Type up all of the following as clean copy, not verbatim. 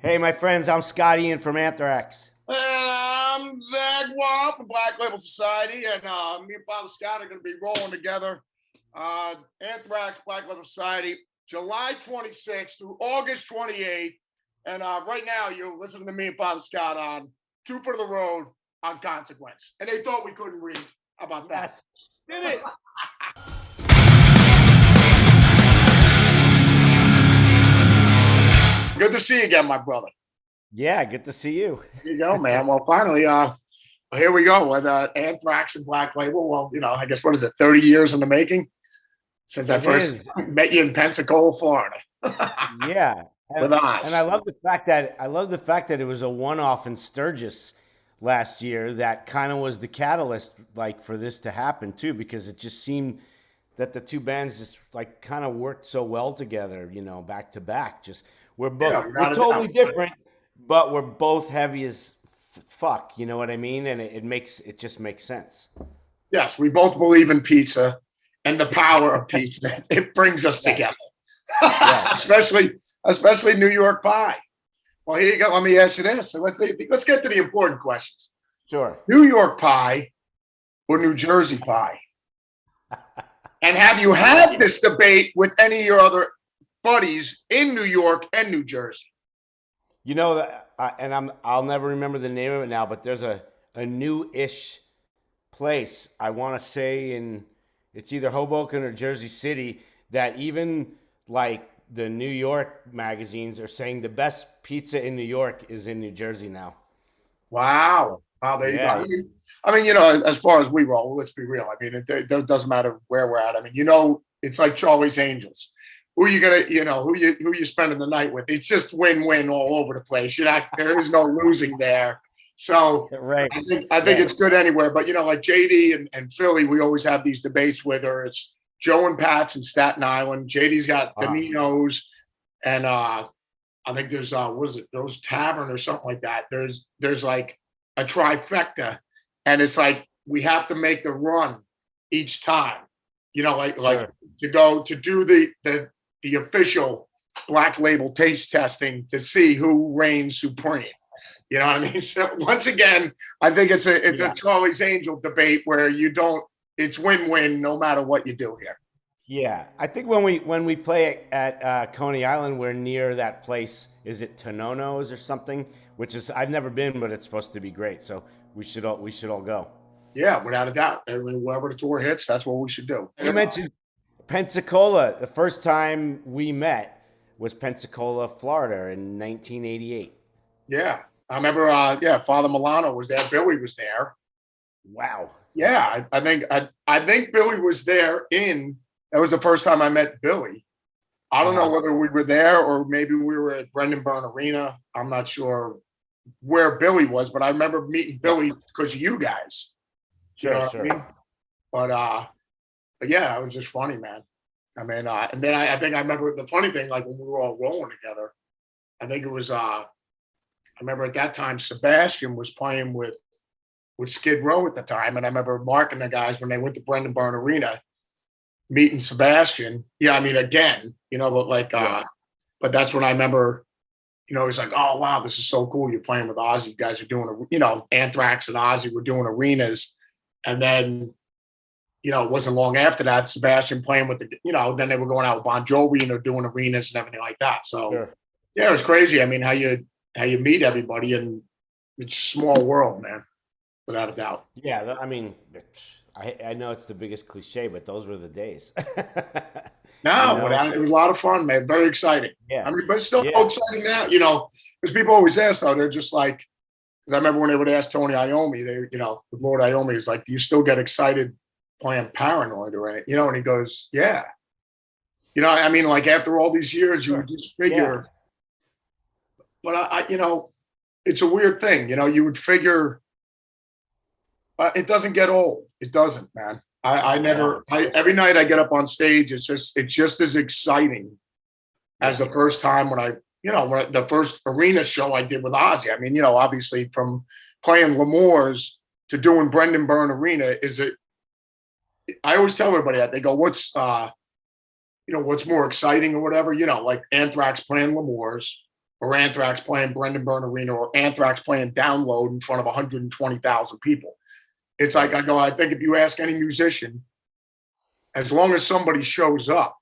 Hey, my friends, I'm Scotty in from Anthrax. And I'm Zakk Wylde from Black Label Society, and me and Father Scott are going to be rolling together. Anthrax, Black Label Society, July 26th through August 28th. And right now, you're listening to me and Father Scott on Two for the Road on Consequence. And they thought we couldn't read. How about that? Yes, did it. Good to see you again, my brother. Yeah, good to see you. Here you go, man. Well, finally, here we go with Anthrax and Black Label. Well, I guess what is it, 30 years in the making since I It first is. met you in Pensacola, Florida. Yeah, With and I Oz. love the fact that it was a one-off in Sturgis last year that kind of was the catalyst, like for this to happen too, because it just seemed that the two bands just like kind of worked so well together, back to back. Just Yeah, we're without a totally doubt. different, but we're both heavy as fuck. You know what I mean? And it just makes sense. Yes, we both believe in pizza and the power of pizza. It brings us Yes, together, yes, especially New York pie. Well, here you go. Let me ask you this. So let's get to the important questions. sure. New York pie or New Jersey pie? And have you had this debate with any of your other buddies in New York and New Jersey? You know that, and I'll never remember the name of it now, but there's a new-ish place I want to say in it's either Hoboken or Jersey City that even like the New York magazines are saying the best pizza in New York is in New Jersey now. Wow. Wow, there you go. Yeah, As far as we roll, let's be real. It doesn't matter where we're at. It's like Charlie's Angels. Who you gonna, who you spending the night with? It's just win-win all over the place. There is no losing there. So right, I think right. it's good anywhere. But like JD and Philly, we always have these debates whether it's Joe and Pat's in Staten Island. JD's got Uh, Danino's, and I think there's what is it, those tavern or something like that. There's like a trifecta, and it's like we have to make the run each time. Like sure. to go to do the official Black Label taste testing to see who reigns supreme. You know what I mean? So once again, I think it's a Yeah. Charlie's Angel debate where you don't. It's win-win no matter what you do here. Yeah, I think when we play at Coney Island, we're near that place. Is it Tonono's or something? Which is I've never been, but it's supposed to be great. So we should all go. Yeah, without a doubt. Wherever the tour hits, that's what we should do. You mentioned Pensacola. The first time we met was Pensacola, Florida, in 1988. Yeah, I remember. Yeah, Father Milano was there. Billy was there. Wow. Yeah, I think Billy was there. That was the first time I met Billy. I Uh don't know huh. whether we were there or maybe we were at Brendan Byrne Arena. I'm not sure where Billy was, but I remember meeting Yeah. Billy because of you guys. You know Sure. what I Sure. mean? But yeah, it was just funny, man. And then I think I remember the funny thing, like when we were all rolling together. I think it was. I remember at that time Sebastian was playing with Skid Row at the time, and I remember Mark and the guys when they went to Brendan Byrne Arena meeting Sebastian. Yeah, again, but Yeah. but that's when I remember. He's like, oh wow, this is so cool. You're playing with Ozzy. You guys are doing Anthrax and Ozzy were doing arenas, and then it wasn't long after that, Sebastian playing with then they were going out with Bon Jovi and they're doing arenas and everything like that. So Sure. yeah, it was crazy. How you meet everybody, and it's a small world, man, without a doubt. Yeah. I know it's the biggest cliche, but those were the days. you No, know. it was a lot of fun, man. Very exciting. Yeah. But it's still Yeah. exciting now, because people always ask, though, they're just like, because I remember when they would ask Tony Iommi, with Lord Iommi, he's like, do you still get excited playing Paranoid or anything? And he goes, yeah. Like after all these years, you would Sure. just Yeah. figure, but it's a weird thing. You would figure it doesn't get old. It doesn't, man. I Yeah. never, every night I get up on stage, it's just as exciting as Yeah. the first time the first arena show I did with Ozzy. Obviously from playing L'Amour's to doing Brendan Byrne Arena I always tell everybody that they go, what's more exciting or whatever, like Anthrax playing L'Amour's or Anthrax playing Brendan Byrne Arena, or Anthrax playing Download in front of 120,000 people. It's like, I think if you ask any musician, as long as somebody shows up,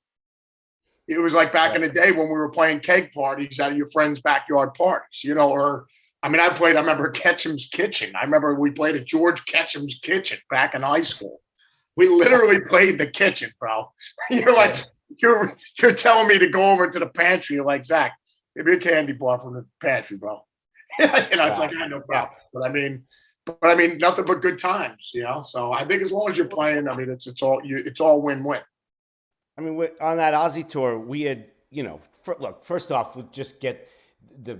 it was like back in the day when we were playing keg parties at your friend's backyard parties, or I remember Ketchum's Kitchen. I remember we played at George Ketchum's Kitchen back in high school. We literally played the kitchen, bro. You're like, you're telling me to go over into the pantry. You're like, Zakk, give me a candy bar from the pantry, bro. It's like, I no problem. But I mean, nothing but good times, So I think as long as you're playing, I mean, it's all win-win. I mean, on that Ozzy tour, we had, look, first off, we'll just get the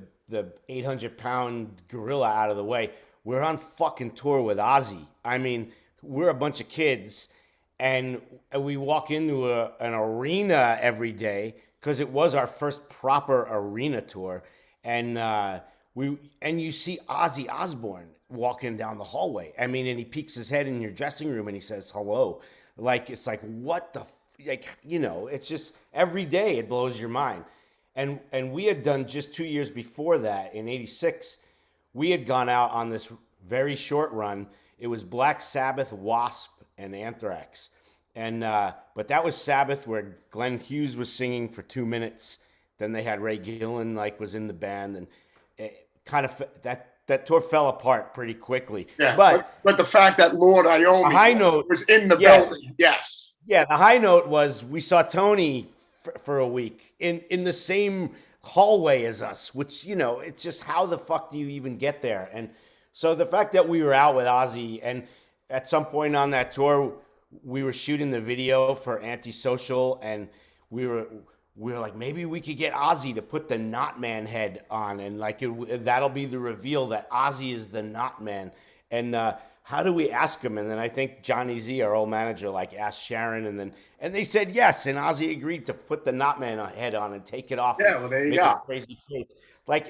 800-pound gorilla out of the way. We're on fucking tour with Ozzy. I mean, we're a bunch of kids, and we walk into an arena every day because it was our first proper arena tour, and you see Ozzy Osbourne walking down the hallway. I mean, and he peeks his head in your dressing room and he says hello. It's like, what the it's just every day it blows your mind. And we had done just 2 years before that, in '86, we had gone out on this very short run. It was Black Sabbath, Wasp, and Anthrax. And but that was Sabbath, where Glenn Hughes was singing for 2 minutes. Then they had Ray Gillen was in the band, and it kind of that tour fell apart pretty quickly. Yeah, but the fact that Lord Iommi was in the building, yes. Yeah, the high note was we saw Tony for a week in the same hallway as us, which, it's just, how the fuck do you even get there? And so the fact that we were out with Ozzy, and at some point on that tour, we were shooting the video for Antisocial, and we were like, maybe we could get Ozzy to put the Not Man head on, and that'll be the reveal that Ozzy is the Not Man. And how do we ask him? And then I think Johnny Z, our old manager, asked Sharon, and they said yes, and Ozzy agreed to put the Not Man head on and take it off. Yeah, well, there you go. Crazy face.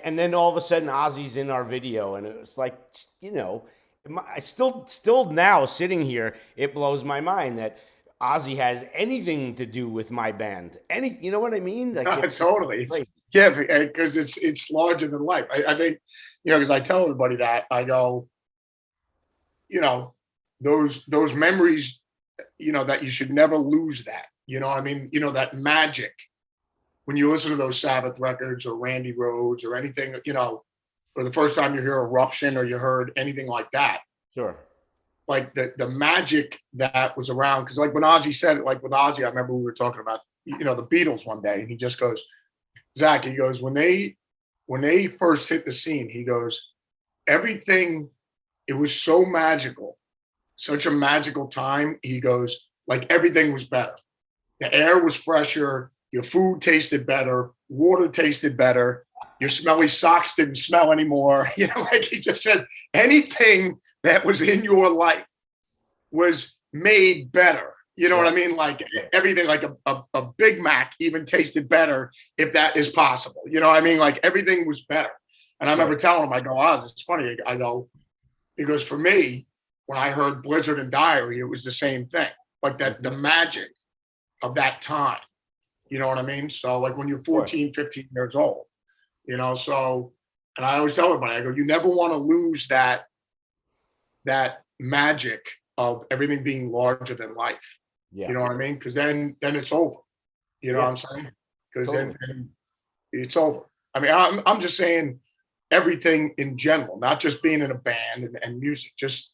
And then all of a sudden Ozzy's in our video, and it was I still now sitting here, it blows my mind that Ozzy has anything to do with my band. You know what I mean? Totally. Yeah, because it's larger than life. I think, because I tell everybody that, I go, those memories, that you should never lose that. I mean, that magic when you listen to those Sabbath records or Randy Rhoads or anything, for the first time you hear Eruption or you heard anything like that. Sure. Like the magic that was around. Because when Ozzy said it, with Ozzy, I remember we were talking about, the Beatles one day, and he just goes, Zakk, he goes, when they first hit the scene, he goes, everything, it was so magical, such a magical time. He goes, everything was better. The air was fresher. Your food tasted better. Water tasted better. Your smelly socks didn't smell anymore. He just said, anything that was in your life was made better. You know what I mean? Everything, a Big Mac even tasted better, if that is possible. You know what I mean? Everything was better. And I remember telling him, I go, Oz, it's funny. I go, because for me, when I heard Blizzard and Diary, it was the same thing. The magic of that time. You know what I mean? So when you're 14, 15 years old, so, and I always tell everybody, I go, you never want to lose that magic of everything being larger than life. Yeah. You know what I mean? Because then it's over. You know what I'm saying? Because then it's over. I mean, I'm just saying everything in general, not just being in a band and music, just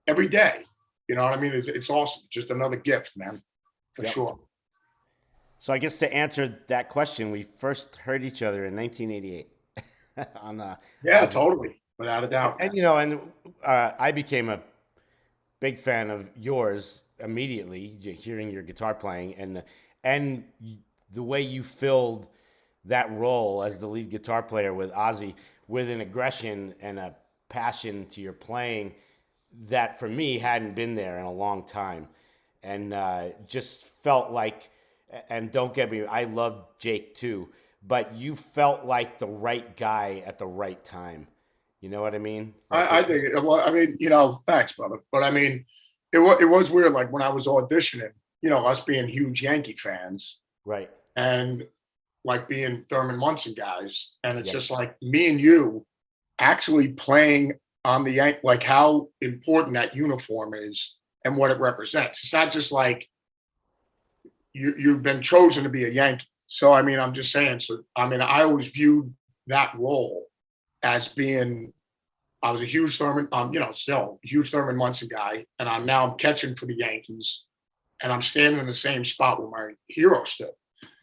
every day. You know what I mean? It's awesome. Just another gift, man, for sure. So I guess to answer that question, we first heard each other in 1988 totally, without a doubt. And I became a big fan of yours immediately, hearing your guitar playing and the way you filled that role as the lead guitar player with Ozzy, with an aggression and a passion to your playing that for me hadn't been there in a long time, and just felt like. And don't get me, I love Jake too, but you felt like the right guy at the right time. You know what I mean? I think, well, I mean, thanks, brother. But I mean, it was weird. When I was auditioning, us being huge Yankee fans. Right. And like being Thurman Munson guys, and it's Yeah. just like me and you actually playing on the like how important that uniform is and what it represents. It's not just like you've been chosen to be a Yankee. So I mean, I'm just saying. So I mean, I always viewed that role as being. I was a huge Thurman, still a huge Thurman Munson guy, and I'm catching for the Yankees, and I'm standing in the same spot where my hero stood.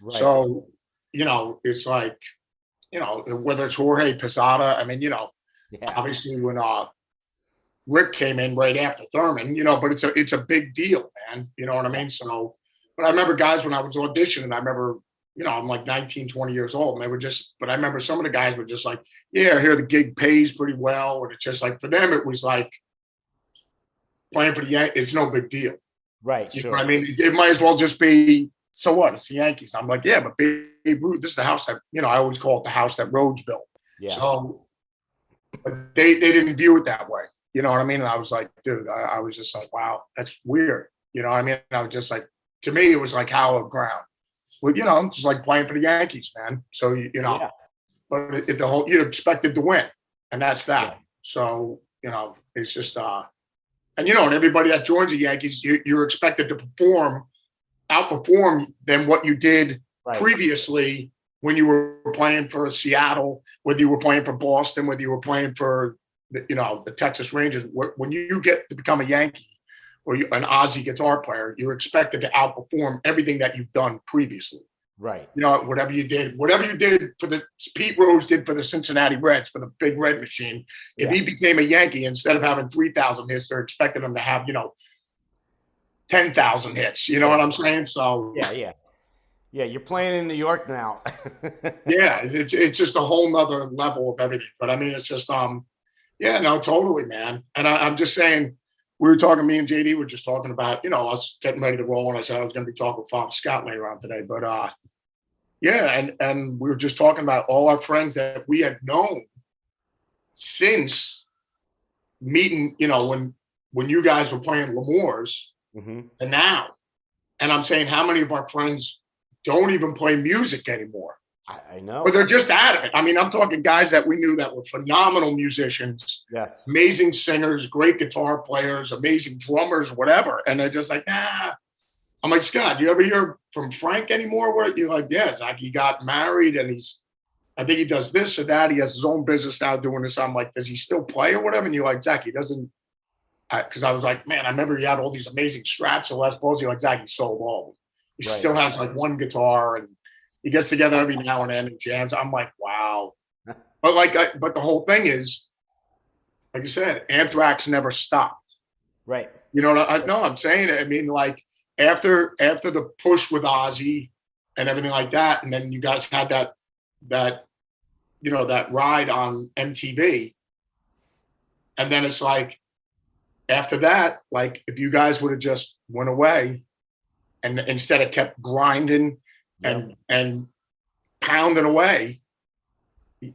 Right. So, it's like, whether it's Jorge Posada, I mean, Yeah. obviously when Rick came in right after Thurman, but it's a big deal, man. You know what I mean? So, but I remember guys when I was auditioning, I remember, I'm like 19, 20 years old, and they were but I remember some of the guys were just like, yeah, here the gig pays pretty well. And it's just like, for them, it was like playing for the Yankees, it's no big deal. Right. You Sure. know what I mean? It might as well just be, so what? It's the Yankees. I'm like, yeah, but Babe Ruth, this is the house that, I always call it the house that Rhodes built. Yeah. So but they didn't view it that way. You know what I mean? And I was like, dude, I was just like, wow, that's weird. You know what I mean? I was just like, to me, it was like hallowed ground. Well, just like playing for the Yankees, man. So, Yeah. but you're expected to win. And that's that. Yeah. So, it's just, and everybody that joins the Yankees, you're expected to outperform than what you did previously when you were playing for Seattle, whether you were playing for Boston, whether you were playing for the Texas Rangers. When you get to become a Yankee or an Ozzy guitar player, you're expected to outperform everything that you've done previously. Right. Whatever you did for Pete Rose did for the Cincinnati Reds, for the Big Red Machine. If he became a Yankee, instead of having 3,000 hits, they're expecting him to have, 10,000 hits. You know what I'm saying? So yeah. You're playing in New York now. yeah, it's just a whole nother level of everything. But I mean, it's just yeah, no, totally, man. And I'm just saying, we were talking, me and JD were just talking about, us getting ready to roll. And I said I was going to be talking with Father Scott later on today. But yeah, and we were just talking about all our friends that we had known since meeting, when you guys were playing L'Amour's and now. And I'm saying, how many of our friends don't even play music anymore? I know. Or they're just out of it. I mean, I'm talking guys that we knew that were phenomenal musicians, amazing singers, great guitar players, amazing drummers, whatever. And they're just like, nah. I'm like, Scott, do you ever hear from Frank anymore? Where you're like, yeah, Zakk, he got married and I think he does this or that. He has his own business now doing this. I'm like, does he still play or whatever? And you're like, Zakk, he doesn't. Because I was like, man, I remember he had all these amazing Strats or Les Pauls. You're like, Zakk, he sold all. He still has like one guitar and he gets together every now and then and jams. I'm like, wow. But but the whole thing is, like you said, Anthrax never stopped. Right. You know what I'm saying? I mean, like after the push with Ozzy and everything like that, and then you guys had that ride on MTV, and then it's like after that, like if you guys would have just went away and instead of kept grinding and pounding away, then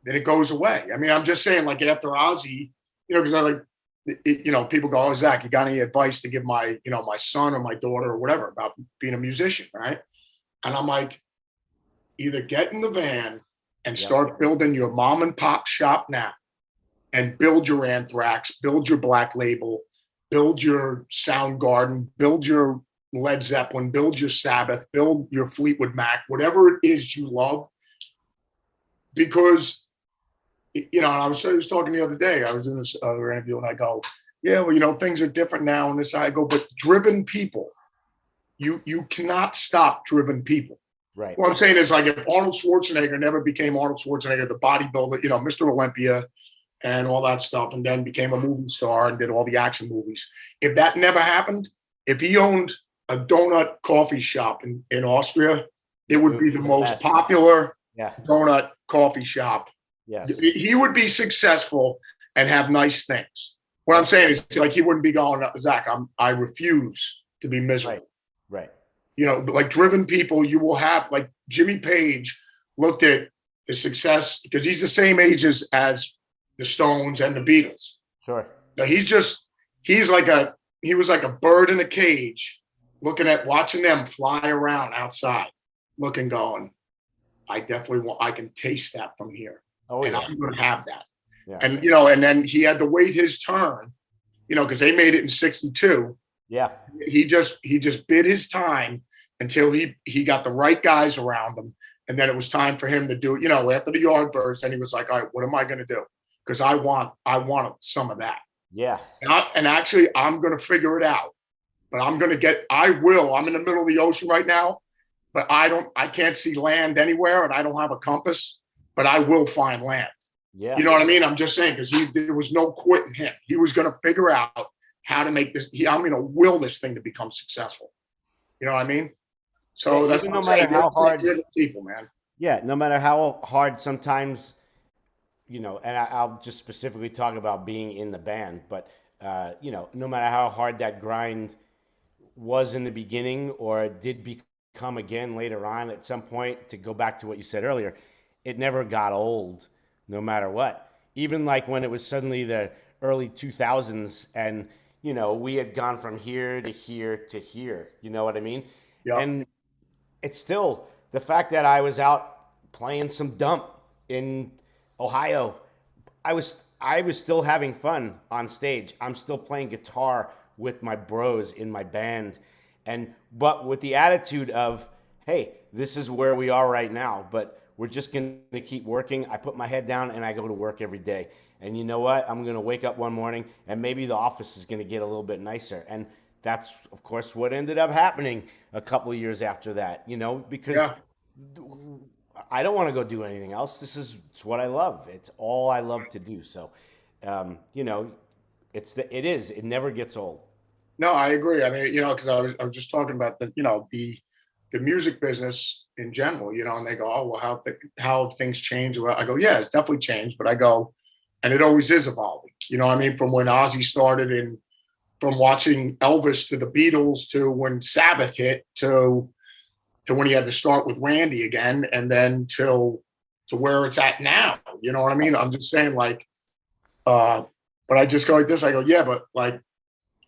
it goes away. I mean, I'm just saying, like after Ozzy, because I like, people go, oh, Zakk, you got any advice to give my, my son or my daughter or whatever about being a musician, right? And I'm like, either get in the van and start building your mom and pop shop now and build your Anthrax, build your Black Label, build your Soundgarden, build your Led Zeppelin, build your Sabbath, build your Fleetwood Mac, whatever it is you love. Because, I was talking the other day, I was in this other interview and I go, yeah, well, things are different now. And this, I go, but driven people, you cannot stop driven people. Right. What I'm saying is, like, if Arnold Schwarzenegger never became Arnold Schwarzenegger, the bodybuilder, Mr. Olympia and all that stuff, and then became a movie star and did all the action movies. If that never happened, if he owned a donut coffee shop in Austria, it would be the most popular donut coffee shop. Yes. He would be successful and have nice things. What I'm saying is, like, he wouldn't be going, Zakk, I refuse to be miserable. Right. Like driven people, you will have, like Jimmy Page looked at the success because he's the same age as the Stones and the Beatles. Sure. Now he was like a bird in a cage watching them fly around outside, going, I definitely want, I can taste that from here. Oh And yeah. I'm going to have that. Yeah. And, you know, and then he had to wait his turn, you know, because they made it in 62. Yeah. He just bid his time until he got the right guys around him. And then it was time for him to do, you know, after the Yardbirds, and he was like, all right, what am I going to do? Because I want some of that. Yeah. And actually, I'm going to figure it out. But I'm going to get, I will. I'm in the middle of the ocean right now, but I can't see land anywhere, and I don't have a compass, but I will find land. Yeah. You know what I mean? I'm just saying, because there was no quitting him. He was going to figure out how to make this. I'm going to will this thing to become successful. You know what I mean? Yeah. So that's Even what I'm no matter saying. how hard, They're the people, man. yeah, no matter how hard sometimes, you know, and I'll just specifically talk about being in the band, but you know, no matter how hard that grind was in the beginning or did become again later on at some point, to go back to what you said earlier, it never got old no matter what. Even like when it was suddenly the early 2000s and, you know, we had gone from here to here to here, you know what I mean? Yeah. And it's still the fact that I was out playing some dump in Ohio. I was still having fun on stage. I'm still playing guitar with my bros in my band, and but with the attitude of, hey, this is where we are right now, but we're just going to keep working. I put my head down and I go to work every day. And you know what? I'm going to wake up one morning and maybe the office is going to get a little bit nicer. And that's, of course, what ended up happening a couple of years after that, you know, because Yeah. I don't want to go do anything else. It's what I love. It's all I love to do. So, you know, it never gets old. No, I agree. I mean, you know, because I was just talking about the, you know, the music business in general, you know, and they go, oh, well, how have things changed? Well, I go, yeah, it's definitely changed, but I go, and it always is evolving. You know what I mean? From when Ozzy started, and from watching Elvis to the Beatles, to when Sabbath hit, to when he had to start with Randy again, and then to where it's at now. You know what I mean? I'm just saying, like, uh, but I just go like this. I go, yeah, but like,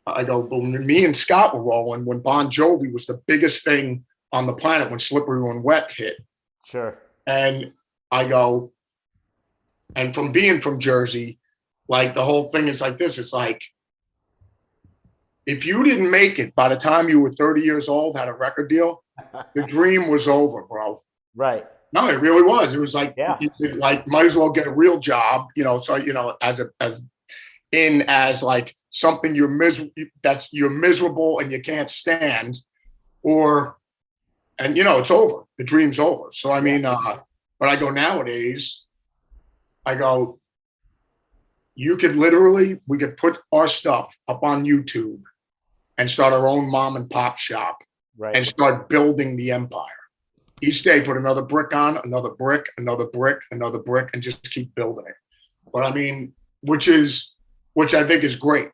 I go, but when me and Scott were rolling, when Bon Jovi was the biggest thing on the planet, when Slippery When Wet hit, Sure. and I go, and from being from Jersey, like the whole thing is like this. It's like, if you didn't make it by the time you were 30 years old, had a record deal, the dream was over, bro. Right. No, it really was. It was like, Yeah. you could, like, might as well get a real job, you know. So, you know, as like something you're miserable and you can't stand, or, and you know, it's over. The dream's over. So I Yeah. mean, but I go nowadays, I go, we could put our stuff up on YouTube and start our own mom and pop shop Right. and start building the empire. Each day, put another brick on, another brick, another brick, another brick, and just keep building it. But I mean, which I think is great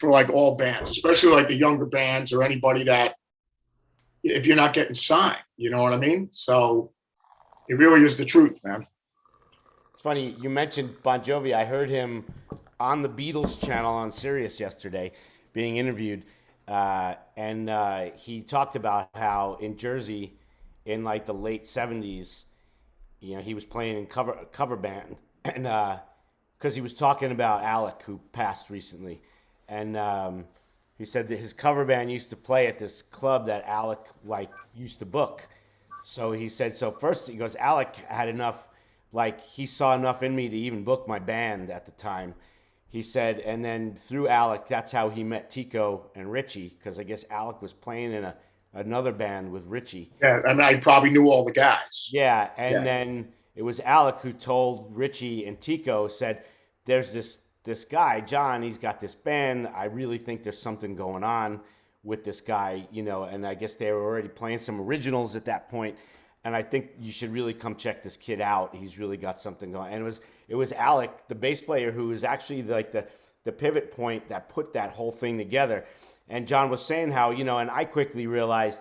for like all bands, especially like the younger bands or anybody that, if you're not getting signed, you know what I mean? So it really is the truth, man. It's funny you mentioned Bon Jovi. I heard him on the Beatles channel on Sirius yesterday, being interviewed, and he talked about how in Jersey, in like the late '70s, you know, he was playing in cover band, and because he was talking about Alec, who passed recently, and he said that his cover band used to play at this club that Alec like used to book. So he said, so first he goes, Alec had enough, like he saw enough in me to even book my band at the time. He said, and then through Alec, that's how he met Tico and Richie, because I guess Alec was playing in another band with Richie. Yeah, I mean, I probably knew all the guys. Yeah, and Yeah, then it was Alec who told Richie and Tico, said, "There's this guy, John. He's got this band. I really think there's something going on with this guy, you know." And I guess they were already playing some originals at that point. And I think you should really come check this kid out. He's really got something going. And it was Alec, the bass player, who was actually like the pivot point that put that whole thing together. And John was saying how, you know, and I quickly realized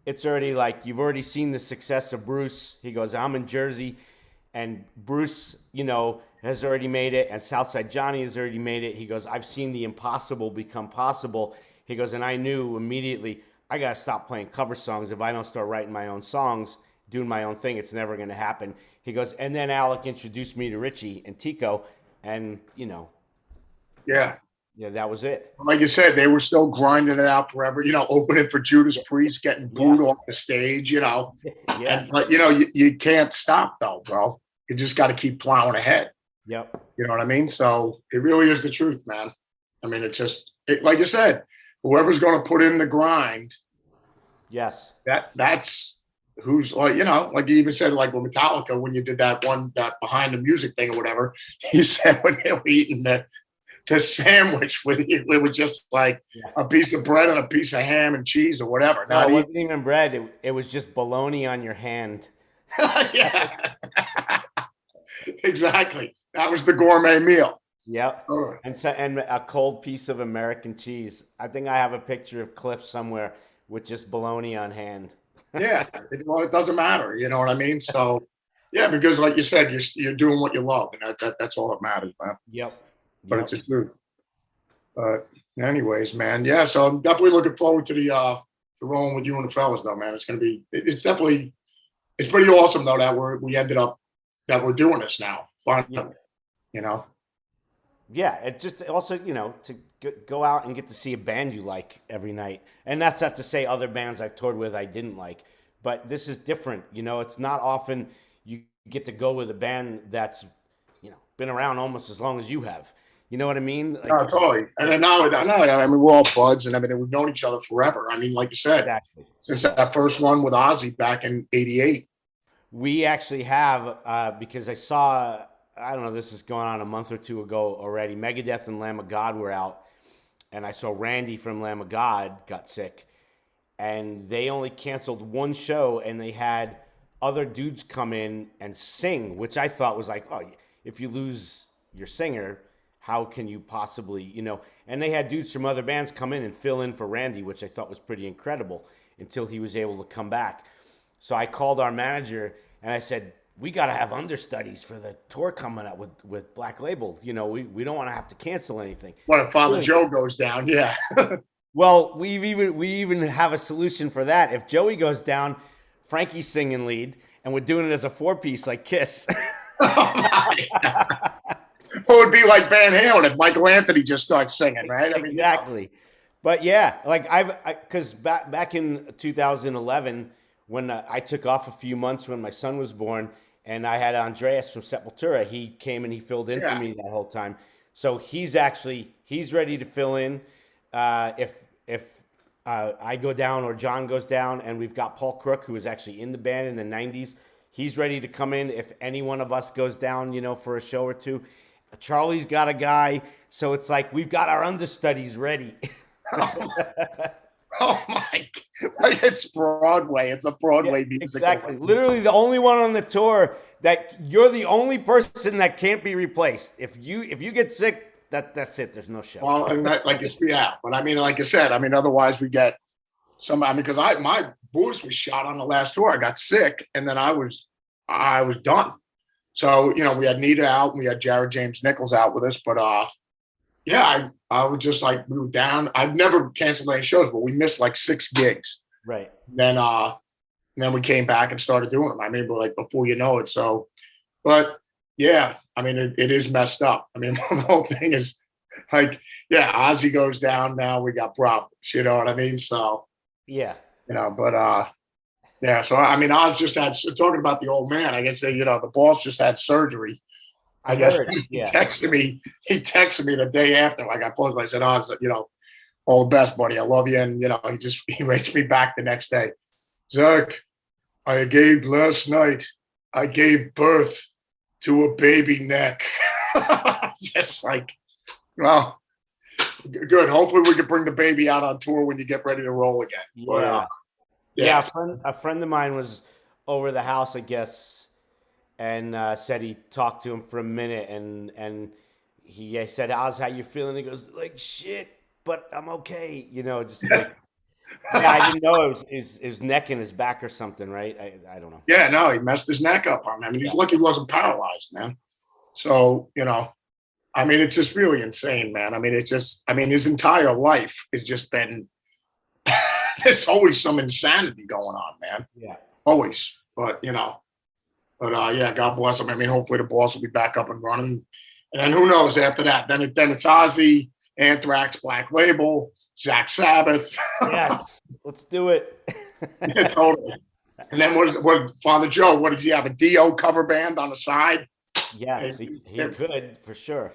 it's already like you've already seen the success of Bruce. He goes, I'm in Jersey, and Bruce, you know, has already made it, and Southside Johnny has already made it. He goes, I've seen the impossible become possible. He goes, and I knew immediately I gotta stop playing cover songs if I don't start writing my own songs doing my own thing. It's never going to happen. He goes, and then Alec introduced me to Richie and Tico, and Yeah. yeah, that was it. Like you said, they were still grinding it out forever, opening for Judas Priest, getting booed Yeah. off the stage, Yeah. but you can't stop though, bro. You just got to keep plowing ahead. Yep. You know what I mean? So it really is the truth, man. I mean, like you said, whoever's going to put in the grind, Yes. that's who's like you even said, like with Metallica, when you did that behind the music thing or whatever, he said when they were eating the sandwich with it was just like a piece of bread and a piece of ham and cheese or whatever. No, it wasn't even bread. It was just bologna on your hand. Yeah. Exactly. That was the gourmet meal. Yep. Oh. And a cold piece of American cheese. I think I have a picture of Cliff somewhere with just bologna on hand. Yeah. It doesn't matter. You know what I mean? So, yeah, because like you said, you're doing what you love, and that's all that matters, man. Yep. But it's the truth. But anyways, man, yeah. So I'm definitely looking forward to to rolling with you and the fellas, though, man. It's gonna be. It's definitely. It's pretty awesome though that we ended up that we're doing this now. Finally, Yeah, it just also, to go out and get to see a band you like every night. And that's not to say other bands I've toured with I didn't like, but this is different. It's not often you get to go with a band that's, been around almost as long as you have. You know what I mean? Like, no, totally. And then now, I mean, we're all buds and everything. We've known each other forever. I mean, like you said, exactly. Since that first one with Ozzy back in '88. We actually have, because I don't know, this is going on a month or two ago already. Megadeth and Lamb of God were out, and I saw Randy from Lamb of God got sick, and they only canceled one show, and they had other dudes come in and sing, which I thought was like, oh, if you lose your singer, how can you possibly, and they had dudes from other bands come in and fill in for Randy, which I thought was pretty incredible until he was able to come back. So I called our manager and I said, we got to have understudies for the tour coming up with Black Label. We don't want to have to cancel anything. What if Father Joe goes down? Yeah. Well, we even have a solution for that. If Joey goes down, Frankie's singing lead, and we're doing it as a 4-piece like Kiss. It would be like Van Halen if Michael Anthony just starts singing, right? I mean, exactly. But yeah, like because back in 2011, when I took off a few months when my son was born, and I had Andreas from Sepultura, he came and he filled in for me that whole time. So he's ready to fill in if I go down or John goes down, and we've got Paul Crook, who was actually in the band in the 90s. He's ready to come in if any one of us goes down, for a show or two. Charlie's got a guy, so it's like we've got our understudies ready. Oh my! Like it's Broadway. It's a Broadway musical. Exactly. Literally, the only one on the tour that you're the only person that can't be replaced. If you get sick, that's it. There's no show. Well, and that, like but I mean, like I said, otherwise we get some. I mean, because my voice was shot on the last tour. I got sick, and then I was done. So we had Nita out, and we had Jared James Nichols out with us, but yeah, I was just like, we were down. I've never canceled any shows, but we missed like 6 gigs. Right. Then we came back and started doing them. I mean, but like before you know it. So, but yeah, I mean, it is messed up. I mean, the whole thing is like, yeah, Ozzy goes down now. We got problems. You know what I mean? So, yeah, but yeah. So I mean, Oz just had talking about the old man. I guess the boss just had surgery. I guess he texted me. He texted me the day after. Like I posted, I said, "Oz, all the best, buddy. I love you." And he writes me back the next day. Zakk, last night. I gave birth to a baby neck. Just like, well, good. Hopefully, we can bring the baby out on tour when you get ready to roll again. Yeah. But, a friend of mine was over the house, I guess, and said he talked to him for a minute, and he said, "Oz, how you feeling?" He goes, "Like shit, but I'm okay." Just like, yeah, I didn't know it was his neck and his back or something, right? I don't know. Yeah, no, he messed his neck up. I mean, he's lucky he wasn't paralyzed, man. So I mean, it's just really insane, man. I mean, his entire life has just been. There's always some insanity going on, man. Yeah. Always. But yeah, God bless them. I mean, hopefully the Balls will be back up and running. And then who knows after that? Then it's Ozzy, Anthrax, Black Label, Zach Sabbath. Yes, let's do it. Yeah, totally. And then what Father Joe, what does he have? A Dio cover band on the side? Yes, he could for sure.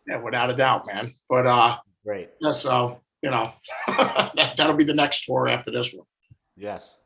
Yeah, without a doubt, man. But Great. yeah, so that'll be the next tour after this one. Yes.